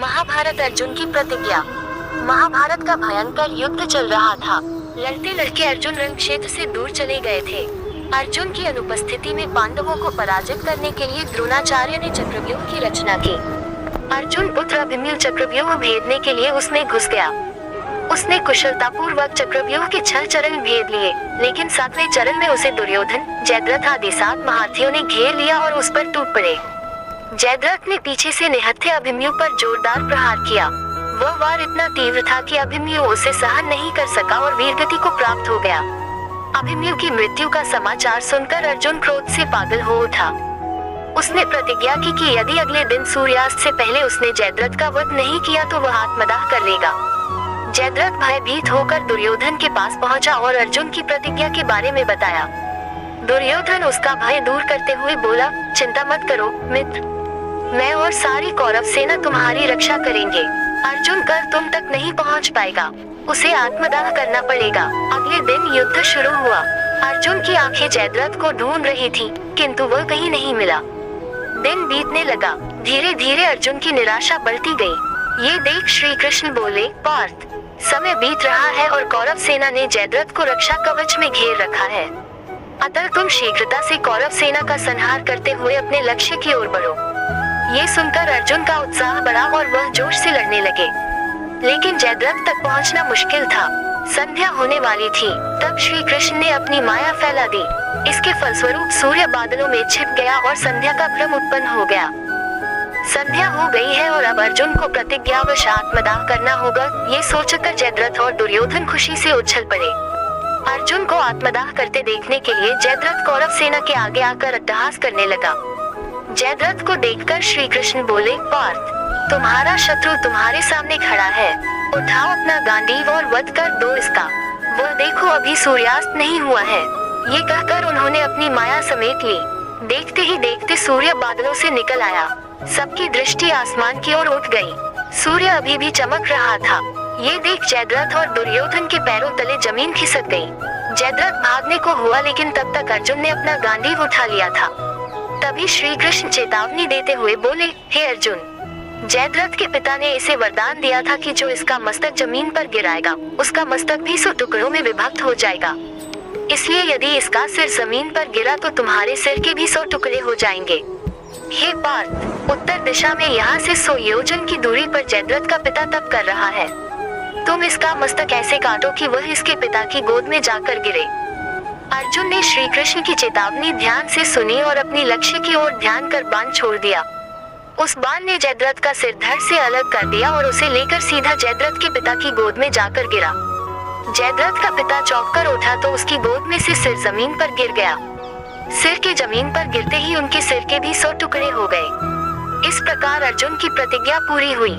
महाभारत अर्जुन की प्रतिज्ञा। महाभारत का भयंकर युद्ध चल रहा था। लड़ते लड़के अर्जुन रण क्षेत्र से दूर चले गए थे। अर्जुन की अनुपस्थिति में पांडवों को पराजित करने के लिए द्रोणाचार्य ने चक्रव्यूह की रचना की। अर्जुन पुत्र अभिमन्यु चक्रव्यूह भेदने के लिए उसमें घुस गया। उसने कुशलतापूर्वक चक्रव्यूह के 6 चरण भेद लिए, लेकिन 7वें चरण में उसे दुर्योधन, जयद्रथ आदि 7 महारथियों ने घेर लिया और उस पर टूट पड़े। जयद्रथ ने पीछे से निहत्थे अभिमन्यु पर जोरदार प्रहार किया। वह वार इतना तीव्र था कि अभिमन्यु उसे सहन नहीं कर सका और वीरगति को प्राप्त हो गया। अभिमन्यु की मृत्यु का समाचार सुनकर अर्जुन क्रोध से पागल हो उठा। उसने प्रतिज्ञा की कि यदि अगले दिन सूर्यास्त से पहले उसने जयद्रथ का वध नहीं किया तो वह आत्मदाह कर लेगा। जयद्रथ भयभीत होकर दुर्योधन के पास पहुंचा और अर्जुन की प्रतिज्ञा के बारे में बताया। दुर्योधन उसका भय दूर करते हुए बोला, चिंता मत करो मित्र, मैं और सारी कौरव सेना तुम्हारी रक्षा करेंगे। अर्जुन कर तुम तक नहीं पहुंच पाएगा, उसे आत्मदाह करना पड़ेगा। अगले दिन युद्ध शुरू हुआ। अर्जुन की आंखें जयद्रथ को ढूंढ रही थीं, किंतु वह कहीं नहीं मिला। दिन बीतने लगा। धीरे धीरे अर्जुन की निराशा बढ़ती गई। ये देख श्री कृष्ण बोले, पार्थ, समय बीत रहा है और कौरव सेना ने जयद्रथ को रक्षा कवच में घेर रखा है। अतः तुम शीघ्रता से कौरव सेना का संहार करते हुए अपने लक्ष्य की ओर बढ़ो। ये सुनकर अर्जुन का उत्साह बढ़ा और वह जोश से लड़ने लगे, लेकिन जयद्रथ तक पहुंचना मुश्किल था। संध्या होने वाली थी, तब श्री कृष्ण ने अपनी माया फैला दी। इसके फलस्वरूप सूर्य बादलों में छिप गया और संध्या का भ्रम उत्पन्न हो गया। संध्या हो गई है और अब अर्जुन को प्रतिज्ञावश आत्मदाह करना होगा। ये सोचकर जयद्रथ और दुर्योधन खुशी से उछल पड़े। अर्जुन को आत्मदाह करते देखने के लिए जयद्रथ कौरव सेना के आगे आकर अट्टहास करने लगा। जयद्रथ को देखकर श्री कृष्ण बोले, पार्थ, तुम्हारा शत्रु तुम्हारे सामने खड़ा है, उठाओ अपना गांडीव और वध कर दो इसका। वह देखो अभी सूर्यास्त नहीं हुआ है। ये कहकर उन्होंने अपनी माया समेट ली। देखते ही देखते सूर्य बादलों से निकल आया। सबकी दृष्टि आसमान की ओर उठ गई। सूर्य अभी भी चमक रहा था। ये देख जयद्रथ और दुर्योधन के पैरों तले जमीन खिसक गई। जयद्रथ भागने को हुआ, लेकिन तब तक अर्जुन ने अपना गांडीव उठा लिया था। तभी श्री कृष्ण चेतावनी देते हुए बोले, हे अर्जुन, जयद्रथ के पिता ने इसे वरदान दिया था कि जो इसका मस्तक जमीन पर गिराएगा, उसका मस्तक भी 100 टुकड़ों में विभक्त हो जाएगा। इसलिए यदि इसका सिर जमीन पर गिरा तो तुम्हारे सिर के भी 100 टुकड़े हो जाएंगे। हे पार्थ, उत्तर दिशा में यहाँ से 100 योजन की दूरी पर जयद्रथ का पिता तप कर रहा है। तुम इसका मस्तक ऐसे काटो कि वह इसके पिता की गोद में जाकर गिरे। अर्जुन ने श्री कृष्ण की चेतावनी ध्यान से सुनी और अपनी लक्ष्य की ओर ध्यान कर बाण छोड़ दिया। उस बाण ने जयद्रथ का सिर धड़ से अलग कर दिया और उसे लेकर सीधा जयद्रथ के पिता की गोद में जाकर गिरा। जयद्रथ का पिता चौंक कर उठा तो उसकी गोद में से सिर जमीन पर गिर गया। सिर के जमीन पर गिरते ही उनके सिर के भी 100 टुकड़े हो गए। इस प्रकार अर्जुन की प्रतिज्ञा पूरी हुई।